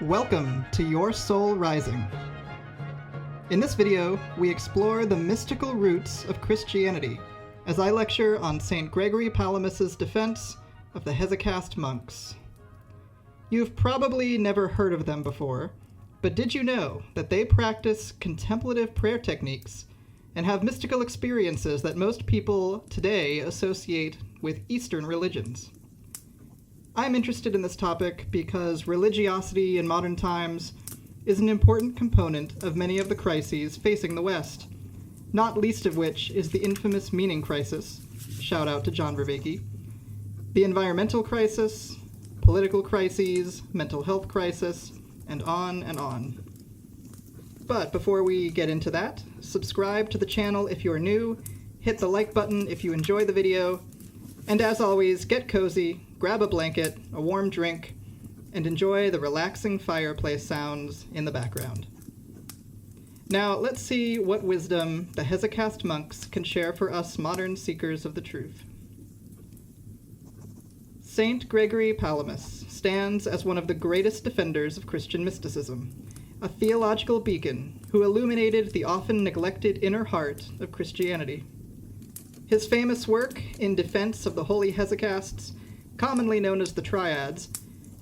Welcome to Your Soul Rising. In this video, we explore the mystical roots of Christianity as I lecture on St. Gregory Palamas' defense of the Hesychast monks. You've probably never heard of them before, but did you know that they practice contemplative prayer techniques and have mystical experiences that most people today associate with Eastern religions? I'm interested in this topic because religiosity in modern times is an important component of many of the crises facing the West, not least of which is the infamous meaning crisis, shout out to John Vervaeke, the environmental crisis, political crises, mental health crisis, and on and on. But before we get into that, subscribe to the channel if you're new, hit the like button if you enjoy the video, and as always, get cozy, grab a blanket, a warm drink, and enjoy the relaxing fireplace sounds in the background. Now, let's see what wisdom the Hesychast monks can share for us modern seekers of the truth. Saint Gregory Palamas stands as one of the greatest defenders of Christian mysticism, a theological beacon who illuminated the often neglected inner heart of Christianity. His famous work in defense of the holy hesychasts, commonly known as the triads,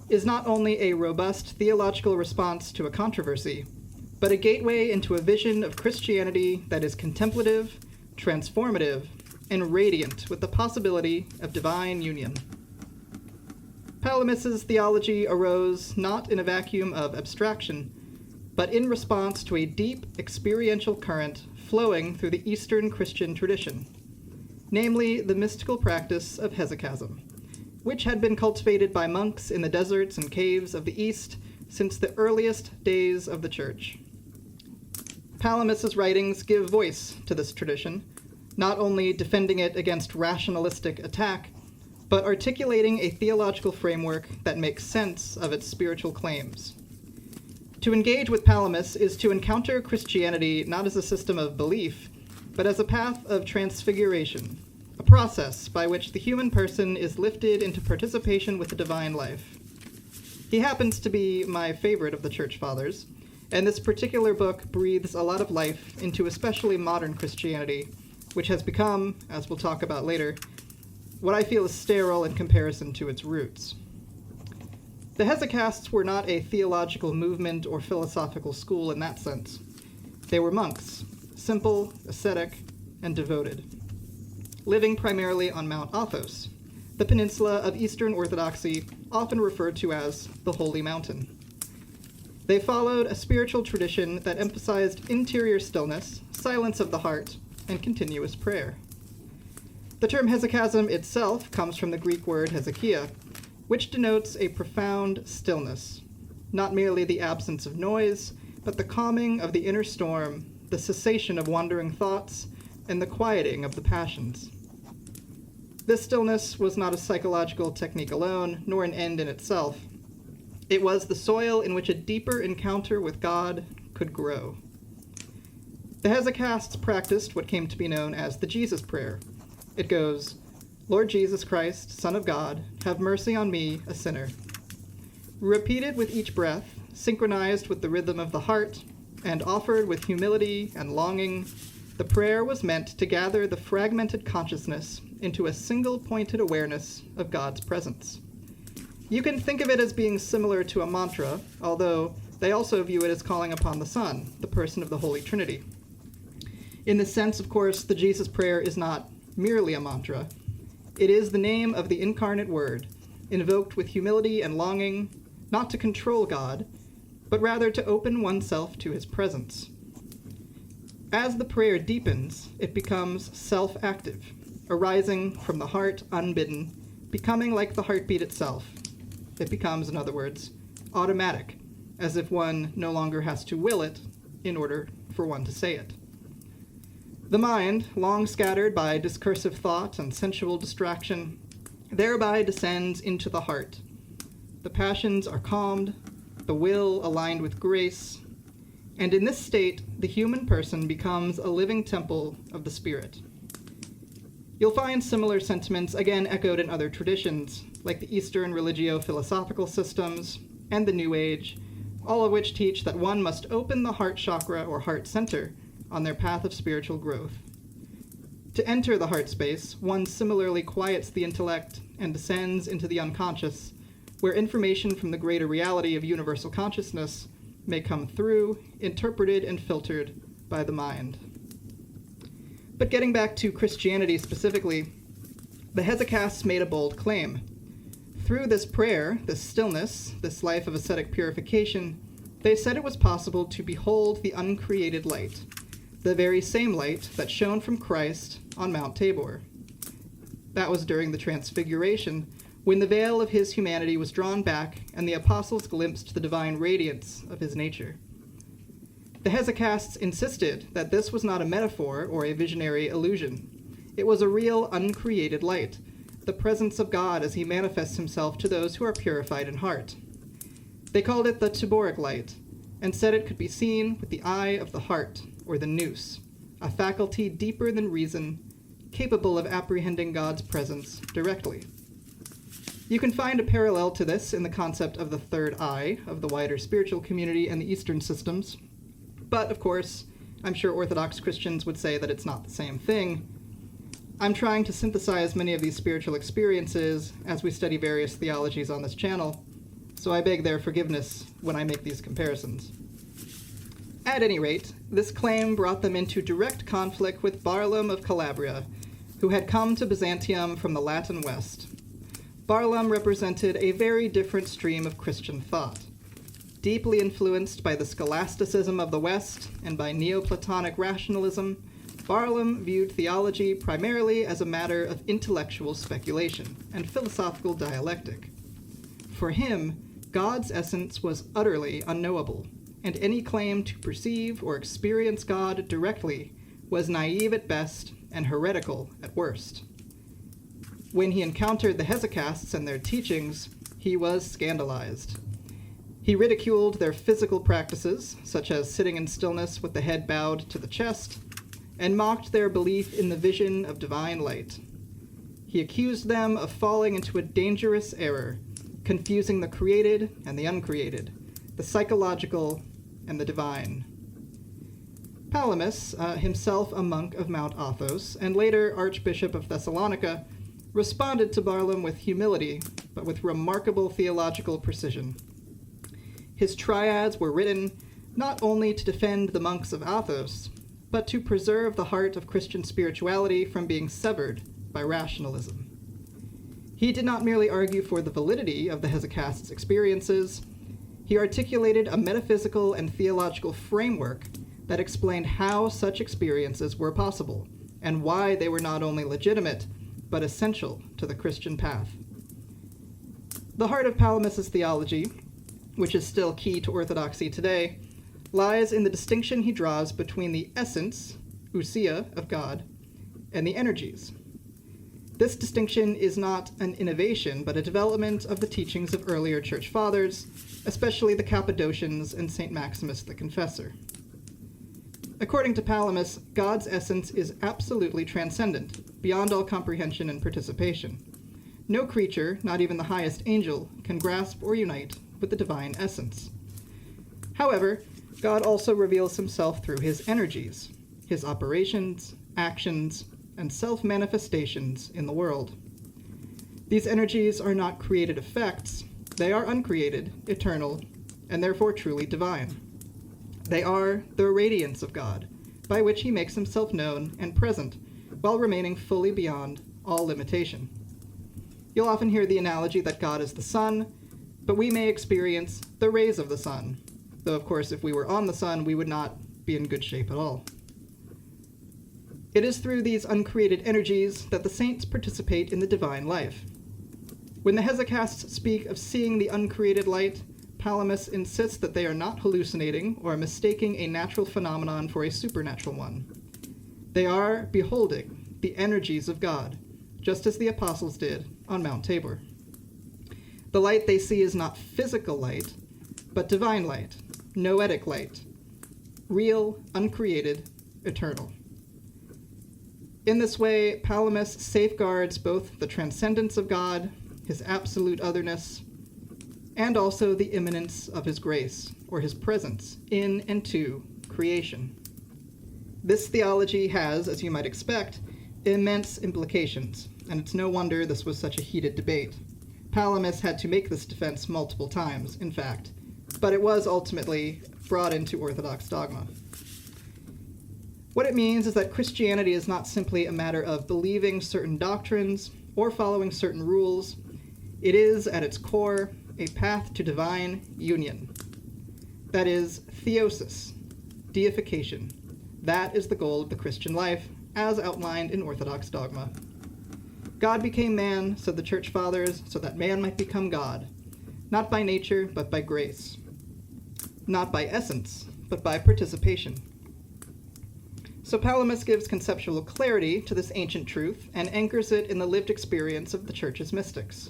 is not only a robust theological response to a controversy, but a gateway into a vision of Christianity that is contemplative, transformative, and radiant with the possibility of divine union. Palamas' theology arose not in a vacuum of abstraction, but in response to a deep experiential current flowing through the Eastern Christian tradition, namely the mystical practice of hesychasm, which had been cultivated by monks in the deserts and caves of the East since the earliest days of the Church. Palamas' writings give voice to this tradition, not only defending it against rationalistic attack, but articulating a theological framework that makes sense of its spiritual claims. To engage with Palamas is to encounter Christianity not as a system of belief, but as a path of transfiguration, a process by which the human person is lifted into participation with the divine life. He happens to be my favorite of the Church Fathers, and this particular book breathes a lot of life into especially modern Christianity, which has become, as we'll talk about later, what I feel is sterile in comparison to its roots. The Hesychasts were not a theological movement or philosophical school in that sense. They were monks, simple, ascetic, and devoted, living primarily on Mount Athos, the peninsula of Eastern Orthodoxy, often referred to as the Holy Mountain. They followed a spiritual tradition that emphasized interior stillness, silence of the heart, and continuous prayer. The term hesychasm itself comes from the Greek word hesychia, which denotes a profound stillness, not merely the absence of noise, but the calming of the inner storm, the cessation of wandering thoughts, and the quieting of the passions. This stillness was not a psychological technique alone, nor an end in itself. It was the soil in which a deeper encounter with God could grow. The Hesychasts practiced what came to be known as the Jesus Prayer. It goes, "Lord Jesus Christ, Son of God, have mercy on me, a sinner." Repeated with each breath, synchronized with the rhythm of the heart, and offered with humility and longing, the prayer was meant to gather the fragmented consciousness into a single pointed awareness of God's presence. You can think of it as being similar to a mantra, although they also view it as calling upon the Son, the person of the Holy Trinity. In this sense, of course, the Jesus Prayer is not merely a mantra. It is the name of the incarnate Word, invoked with humility and longing, not to control God, but rather to open oneself to his presence. As the prayer deepens, it becomes self-active, arising from the heart unbidden, becoming like the heartbeat itself. It becomes, in other words, automatic, as if one no longer has to will it in order for one to say it. The mind, long scattered by discursive thought and sensual distraction, thereby descends into the heart. The passions are calmed, the will aligned with grace, and in this state, the human person becomes a living temple of the Spirit. You'll find similar sentiments again echoed in other traditions, like the Eastern religio-philosophical systems and the New Age, all of which teach that one must open the heart chakra or heart center on their path of spiritual growth. To enter the heart space, one similarly quiets the intellect and descends into the unconscious, where information from the greater reality of universal consciousness may come through, interpreted and filtered by the mind. But getting back to Christianity specifically, the Hesychasts made a bold claim. Through this prayer, this stillness, this life of ascetic purification, they said it was possible to behold the uncreated light, the very same light that shone from Christ on Mount Tabor. That was during the Transfiguration, when the veil of his humanity was drawn back and the apostles glimpsed the divine radiance of his nature. The Hesychasts insisted that this was not a metaphor or a visionary illusion. It was a real uncreated light, the presence of God as he manifests himself to those who are purified in heart. They called it the Taboric light, and said it could be seen with the eye of the heart, or the nous, a faculty deeper than reason, capable of apprehending God's presence directly. You can find a parallel to this in the concept of the third eye of the wider spiritual community and the Eastern systems. But, of course, I'm sure Orthodox Christians would say that it's not the same thing. I'm trying to synthesize many of these spiritual experiences as we study various theologies on this channel, so I beg their forgiveness when I make these comparisons. At any rate, this claim brought them into direct conflict with Barlaam of Calabria, who had come to Byzantium from the Latin West. Barlaam represented a very different stream of Christian thought. Deeply influenced by the scholasticism of the West and by Neoplatonic rationalism, Barlaam viewed theology primarily as a matter of intellectual speculation and philosophical dialectic. For him, God's essence was utterly unknowable, and any claim to perceive or experience God directly was naive at best and heretical at worst. When he encountered the Hesychasts and their teachings, he was scandalized. He ridiculed their physical practices, such as sitting in stillness with the head bowed to the chest, and mocked their belief in the vision of divine light. He accused them of falling into a dangerous error, confusing the created and the uncreated, the psychological and the divine. Palamas, himself a monk of Mount Athos, and later Archbishop of Thessalonica, responded to Barlaam with humility, but with remarkable theological precision. His triads were written not only to defend the monks of Athos, but to preserve the heart of Christian spirituality from being severed by rationalism. He did not merely argue for the validity of the Hesychasts' experiences, he articulated a metaphysical and theological framework that explained how such experiences were possible, and why they were not only legitimate, but essential to the Christian path. The heart of Palamas' theology, which is still key to orthodoxy today, lies in the distinction he draws between the essence, ousia, of God, and the energies. This distinction is not an innovation, but a development of the teachings of earlier church fathers, especially the Cappadocians and St. Maximus the Confessor. According to Palamas, God's essence is absolutely transcendent, beyond all comprehension and participation. No creature, not even the highest angel, can grasp or unite with the divine essence. However, God also reveals himself through his energies, his operations, actions, and self-manifestations in the world. These energies are not created effects, they are uncreated, eternal, and therefore truly divine. They are the radiance of God, by which he makes himself known and present, while remaining fully beyond all limitation. You'll often hear the analogy that God is the sun, but we may experience the rays of the sun, though of course if we were on the sun, we would not be in good shape at all. It is through these uncreated energies that the saints participate in the divine life. When the Hesychasts speak of seeing the uncreated light, Palamas insists that they are not hallucinating or mistaking a natural phenomenon for a supernatural one. They are beholding the energies of God, just as the apostles did on Mount Tabor. The light they see is not physical light, but divine light, noetic light, real, uncreated, eternal. In this way, Palamas safeguards both the transcendence of God, his absolute otherness, and also the immanence of his grace, or his presence, in and to creation. This theology has, as you might expect, immense implications, and it's no wonder this was such a heated debate. Palamas had to make this defense multiple times, in fact, but it was ultimately brought into Orthodox dogma. What it means is that Christianity is not simply a matter of believing certain doctrines or following certain rules. It is, at its core, a path to divine union. That is, theosis, deification. That is the goal of the Christian life, as outlined in Orthodox dogma. God became man, said the Church Fathers, so that man might become God, not by nature, but by grace. Not by essence, but by participation. So Palamas gives conceptual clarity to this ancient truth and anchors it in the lived experience of the Church's mystics.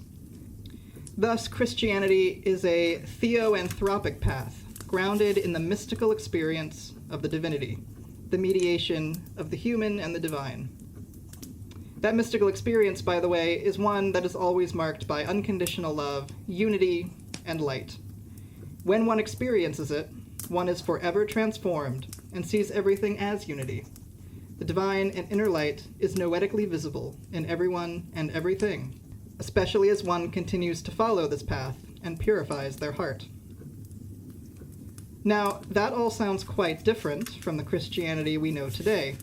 Thus, Christianity is a theoanthropic path, grounded in the mystical experience of the divinity, the mediation of the human and the divine. That mystical experience, by the way, is one that is always marked by unconditional love, unity, and light. When one experiences it, one is forever transformed and sees everything as unity. The divine and inner light is noetically visible in everyone and everything, especially as one continues to follow this path and purifies their heart. Now, that all sounds quite different from the Christianity we know today,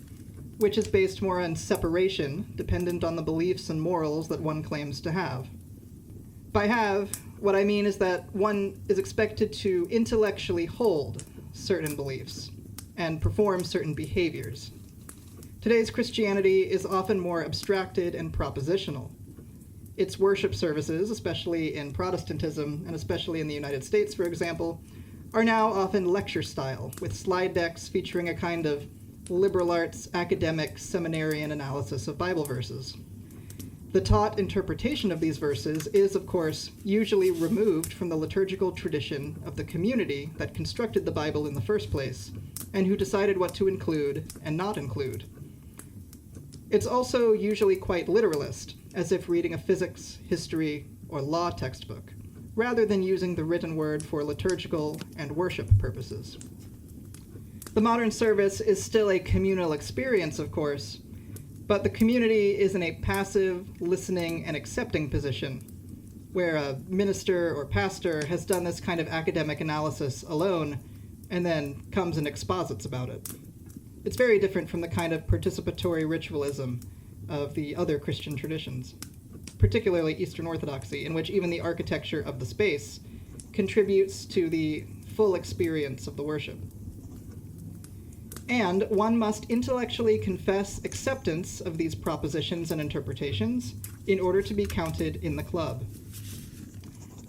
which is based more on separation, dependent on the beliefs and morals that one claims to have. By have, what I mean is that one is expected to intellectually hold certain beliefs and perform certain behaviors. Today's Christianity is often more abstracted and propositional. Its worship services, especially in Protestantism, and especially in the United States, for example, are now often lecture style, with slide decks featuring a kind of liberal arts, academic, seminarian analysis of Bible verses. The taught interpretation of these verses is, of course, usually removed from the liturgical tradition of the community that constructed the Bible in the first place, and who decided what to include and not include. It's also usually quite literalist, as if reading a physics, history, or law textbook, rather than using the written word for liturgical and worship purposes. The modern service is still a communal experience, of course, but the community is in a passive, listening, and accepting position, where a minister or pastor has done this kind of academic analysis alone and then comes and exposits about it. It's very different from the kind of participatory ritualism of the other Christian traditions, particularly Eastern Orthodoxy, in which even the architecture of the space contributes to the full experience of the worship. And one must intellectually confess acceptance of these propositions and interpretations in order to be counted in the club.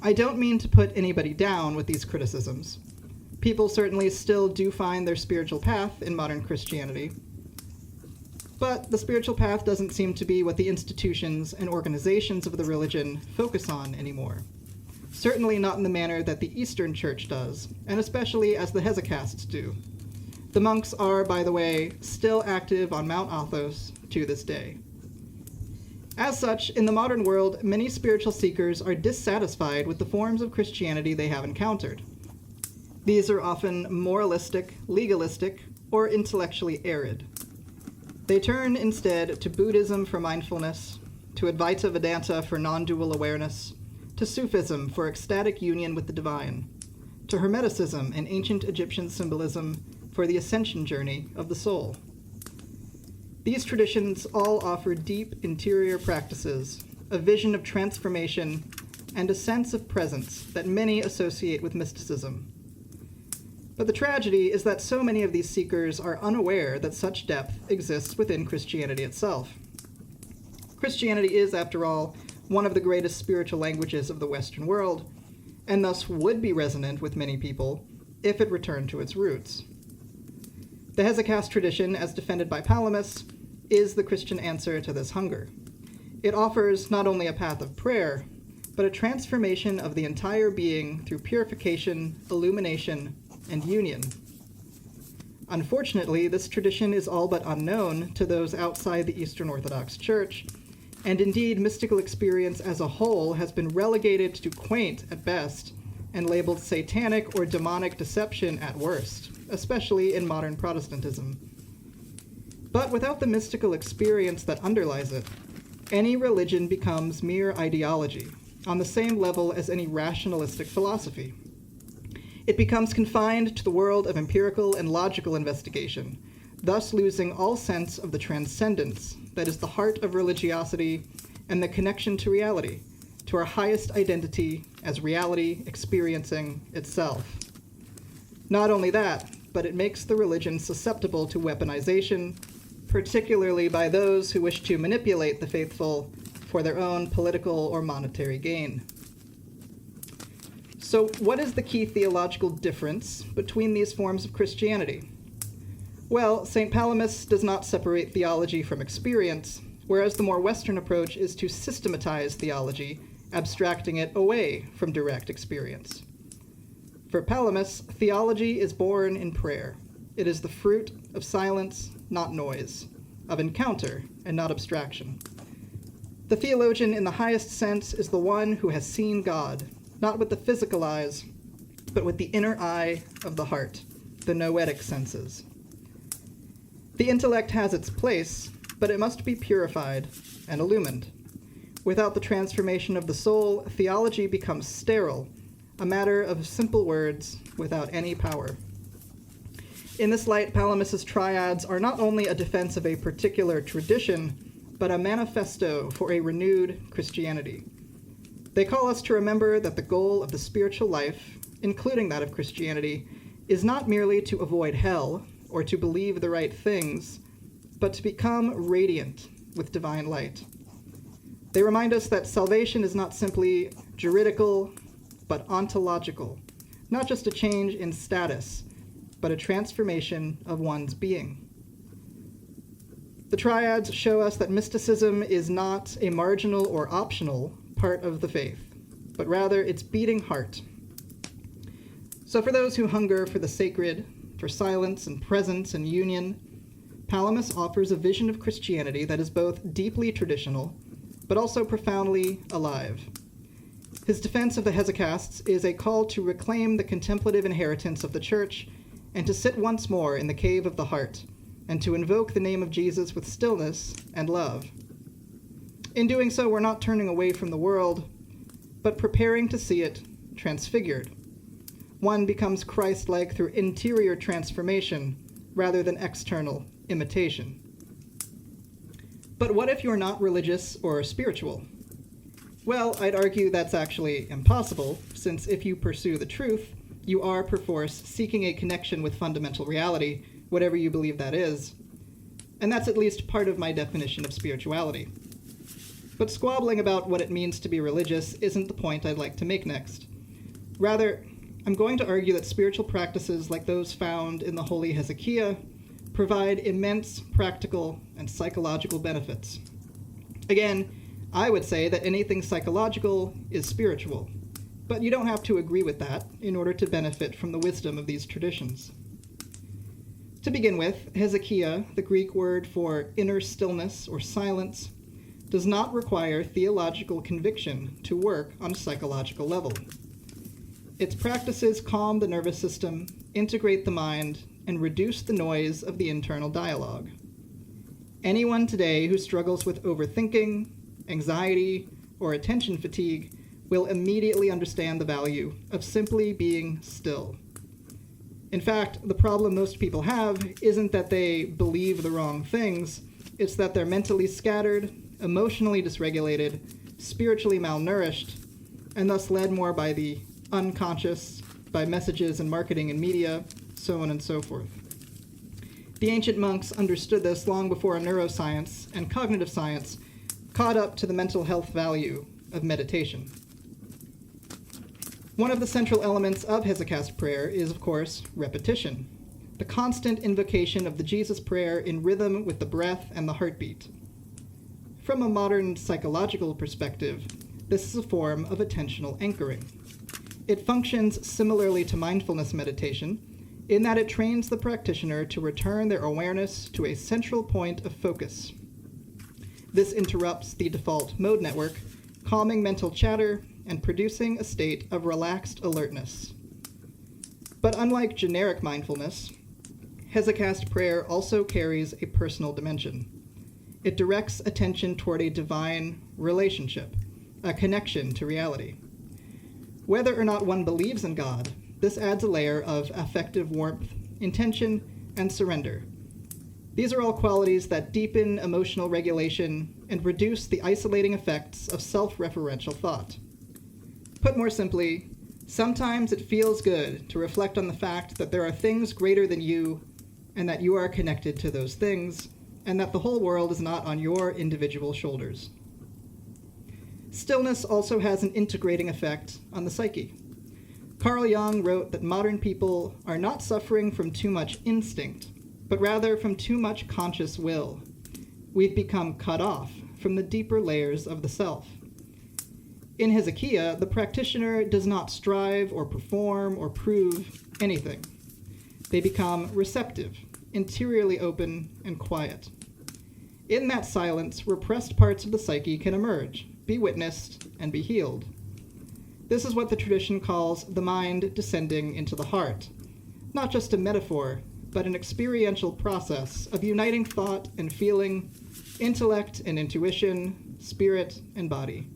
I don't mean to put anybody down with these criticisms. People certainly still do find their spiritual path in modern Christianity, but the spiritual path doesn't seem to be what the institutions and organizations of the religion focus on anymore. Certainly not in the manner that the Eastern Church does, and especially as the Hesychasts do. The monks are, by the way, still active on Mount Athos to this day. As such, in the modern world, many spiritual seekers are dissatisfied with the forms of Christianity they have encountered. These are often moralistic, legalistic, or intellectually arid. They turn instead to Buddhism for mindfulness, to Advaita Vedanta for non-dual awareness, to Sufism for ecstatic union with the divine, to Hermeticism and ancient Egyptian symbolism for the ascension journey of the soul. These traditions all offer deep interior practices, a vision of transformation, and a sense of presence that many associate with mysticism. But the tragedy is that so many of these seekers are unaware that such depth exists within Christianity itself. Christianity is, after all, one of the greatest spiritual languages of the Western world, and thus would be resonant with many people if it returned to its roots. The Hesychast tradition, as defended by Palamas, is the Christian answer to this hunger. It offers not only a path of prayer, but a transformation of the entire being through purification, illumination, and union. Unfortunately, this tradition is all but unknown to those outside the Eastern Orthodox Church, and indeed mystical experience as a whole has been relegated to quaint, at best, and labeled satanic or demonic deception at worst, especially in modern Protestantism. But without the mystical experience that underlies it, any religion becomes mere ideology, on the same level as any rationalistic philosophy. It becomes confined to the world of empirical and logical investigation, thus losing all sense of the transcendence that is the heart of religiosity and the connection to reality, to our highest identity as reality experiencing itself. Not only that, but it makes the religion susceptible to weaponization, particularly by those who wish to manipulate the faithful for their own political or monetary gain. So, what is the key theological difference between these forms of Christianity? Well, St. Palamas does not separate theology from experience, whereas the more Western approach is to systematize theology, abstracting it away from direct experience. For Palamas, theology is born in prayer. It is the fruit of silence, not noise, of encounter and not abstraction. The theologian in the highest sense is the one who has seen God, not with the physical eyes, but with the inner eye of the heart, the noetic senses. The intellect has its place, but it must be purified and illumined. Without the transformation of the soul, theology becomes sterile, a matter of simple words without any power. In this light, Palamas's triads are not only a defense of a particular tradition, but a manifesto for a renewed Christianity. They call us to remember that the goal of the spiritual life, including that of Christianity, is not merely to avoid hell or to believe the right things, but to become radiant with divine light. They remind us that salvation is not simply juridical, but ontological, not just a change in status, but a transformation of one's being. The triads show us that mysticism is not a marginal or optional part of the faith, but rather its beating heart. So for those who hunger for the sacred, for silence and presence and union, Palamas offers a vision of Christianity that is both deeply traditional, but also profoundly alive. His defense of the hesychasts is a call to reclaim the contemplative inheritance of the Church and to sit once more in the cave of the heart, and to invoke the name of Jesus with stillness and love. In doing so, we're not turning away from the world, but preparing to see it transfigured. One becomes Christ-like through interior transformation rather than external imitation. But what if you're not religious or spiritual? Well, I'd argue that's actually impossible, since if you pursue the truth, you are perforce seeking a connection with fundamental reality, whatever you believe that is. And that's at least part of my definition of spirituality. But squabbling about what it means to be religious isn't the point I'd like to make next. Rather, I'm going to argue that spiritual practices like those found in the Holy Hesychia provide immense practical and psychological benefits. Again, I would say that anything psychological is spiritual, but you don't have to agree with that in order to benefit from the wisdom of these traditions. To begin with, hesychia, the Greek word for inner stillness or silence, does not require theological conviction to work on a psychological level. Its practices calm the nervous system, integrate the mind, and reduce the noise of the internal dialogue. Anyone today who struggles with overthinking, anxiety, or attention fatigue will immediately understand the value of simply being still. In fact, the problem most people have isn't that they believe the wrong things, it's that they're mentally scattered, emotionally dysregulated, spiritually malnourished, and thus led more by the unconscious, by messages and marketing and media, so on and so forth. The ancient monks understood this long before neuroscience and cognitive science caught up to the mental health value of meditation. One of the central elements of hesychast prayer is, of course, repetition, the constant invocation of the Jesus prayer in rhythm with the breath and the heartbeat. From a modern psychological perspective, this is a form of attentional anchoring. It functions similarly to mindfulness meditation in that it trains the practitioner to return their awareness to a central point of focus. This interrupts the default mode network, calming mental chatter and producing a state of relaxed alertness. But unlike generic mindfulness, hesychast prayer also carries a personal dimension. It directs attention toward a divine relationship, a connection to reality. Whether or not one believes in God, this adds a layer of affective warmth, intention, and surrender. These are all qualities that deepen emotional regulation and reduce the isolating effects of self-referential thought. Put more simply, sometimes it feels good to reflect on the fact that there are things greater than you and that you are connected to those things, and that the whole world is not on your individual shoulders. Stillness also has an integrating effect on the psyche. Carl Jung wrote that modern people are not suffering from too much instinct, but rather from too much conscious will. We've become cut off from the deeper layers of the self. In Hesychasts, the practitioner does not strive or perform or prove anything. They become receptive, interiorly open, and quiet. In that silence, repressed parts of the psyche can emerge, be witnessed, and be healed. This is what the tradition calls the mind descending into the heart, not just a metaphor, but an experiential process of uniting thought and feeling, intellect and intuition, spirit and body.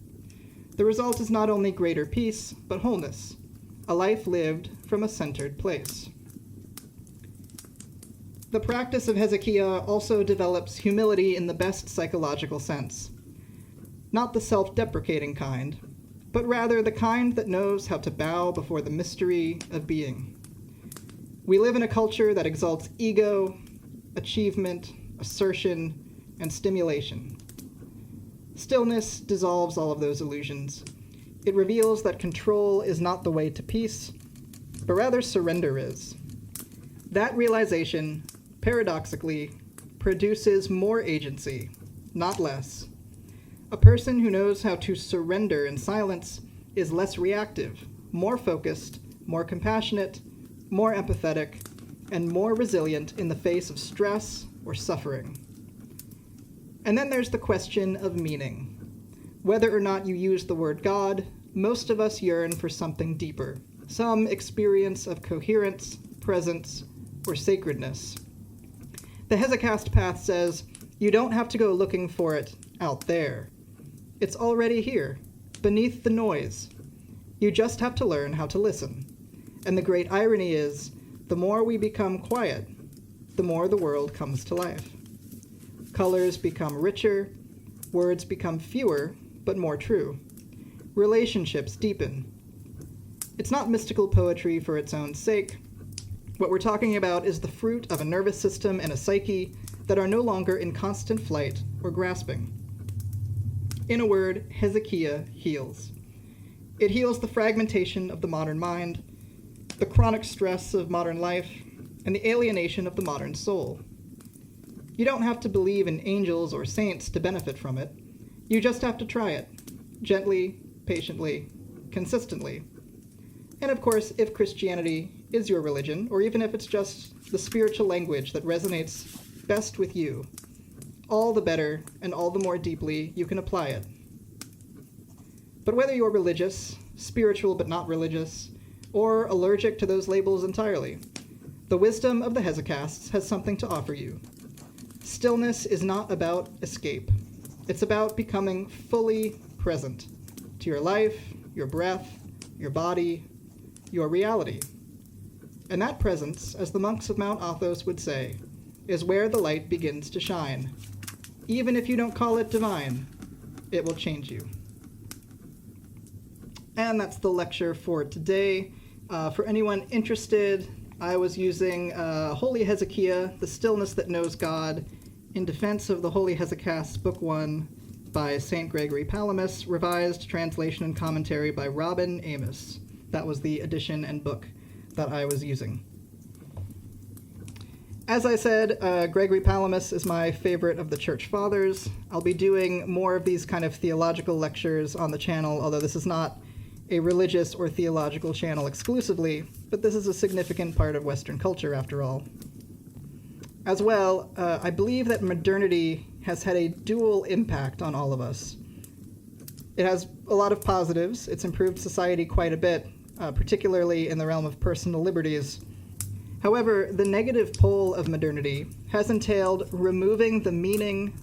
The result is not only greater peace, but wholeness, a life lived from a centered place. The practice of Hesychasts also develops humility in the best psychological sense. Not the self-deprecating kind, but rather the kind that knows how to bow before the mystery of being. We live in a culture that exalts ego, achievement, assertion, and stimulation. Stillness dissolves all of those illusions. It reveals that control is not the way to peace, but rather surrender is. That realization, paradoxically, produces more agency, not less. A person who knows how to surrender in silence is less reactive, more focused, more compassionate, more empathetic, and more resilient in the face of stress or suffering. And then there's the question of meaning. Whether or not you use the word God, most of us yearn for something deeper, some experience of coherence, presence, or sacredness. The Hesychast path says, you don't have to go looking for it out there. It's already here, beneath the noise. You just have to learn how to listen. And the great irony is, the more we become quiet, the more the world comes to life. Colors become richer, words become fewer, but more true. Relationships deepen. It's not mystical poetry for its own sake. What we're talking about is the fruit of a nervous system and a psyche that are no longer in constant flight or grasping. In a word, Hesychasts heals. It heals the fragmentation of the modern mind, the chronic stress of modern life, and the alienation of the modern soul. You don't have to believe in angels or saints to benefit from it. You just have to try it, gently, patiently, consistently. And of course, if Christianity is your religion, or even if it's just the spiritual language that resonates best with you, all the better and all the more deeply you can apply it. But whether you're religious, spiritual but not religious, or allergic to those labels entirely, the wisdom of the Hesychasts has something to offer you. Stillness is not about escape. It's about becoming fully present to your life, your breath, your body, your reality. And that presence, as the monks of Mount Athos would say, is where the light begins to shine. Even if you don't call it divine, it will change you. And that's the lecture for today. For anyone interested, I was using Holy Hesychasts, The Stillness That Knows God, in defense of the Holy Hesychasts, Book 1, by St. Gregory Palamas, revised translation and commentary by Robin Amos. That was the edition and book that I was using. As I said, Gregory Palamas is my favorite of the Church Fathers. I'll be doing more of these kind of theological lectures on the channel, although this is not a religious or theological channel exclusively, but this is a significant part of Western culture after all. As well, I believe that modernity has had a dual impact on all of us. It has a lot of positives. It's improved society quite a bit, particularly in the realm of personal liberties. However, the negative pole of modernity has entailed removing the meaning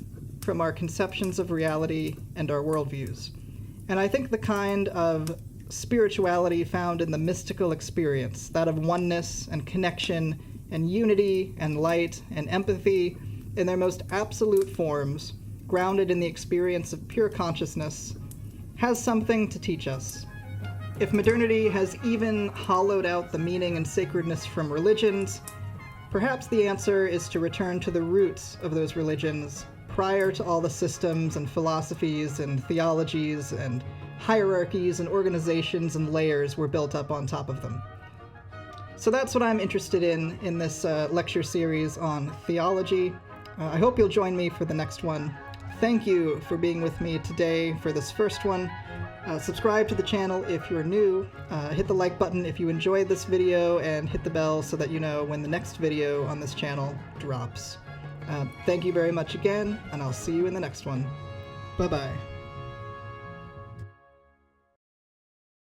from our conceptions of reality and our worldviews. And I think the kind of spirituality found in the mystical experience, that of oneness and connection and unity and light and empathy in their most absolute forms, grounded in the experience of pure consciousness, has something to teach us. If modernity has even hollowed out the meaning and sacredness from religions, perhaps the answer is to return to the roots of those religions prior to all the systems and philosophies and theologies and hierarchies and organizations and layers were built up on top of them. So that's what I'm interested in this lecture series on theology. I hope you'll join me for the next one. Thank you for being with me today for this first one. Subscribe to the channel if you're new. Hit the like button if you enjoyed this video, and hit the bell so that you know when the next video on this channel drops. Thank you very much again, and I'll see you in the next one. Bye-bye.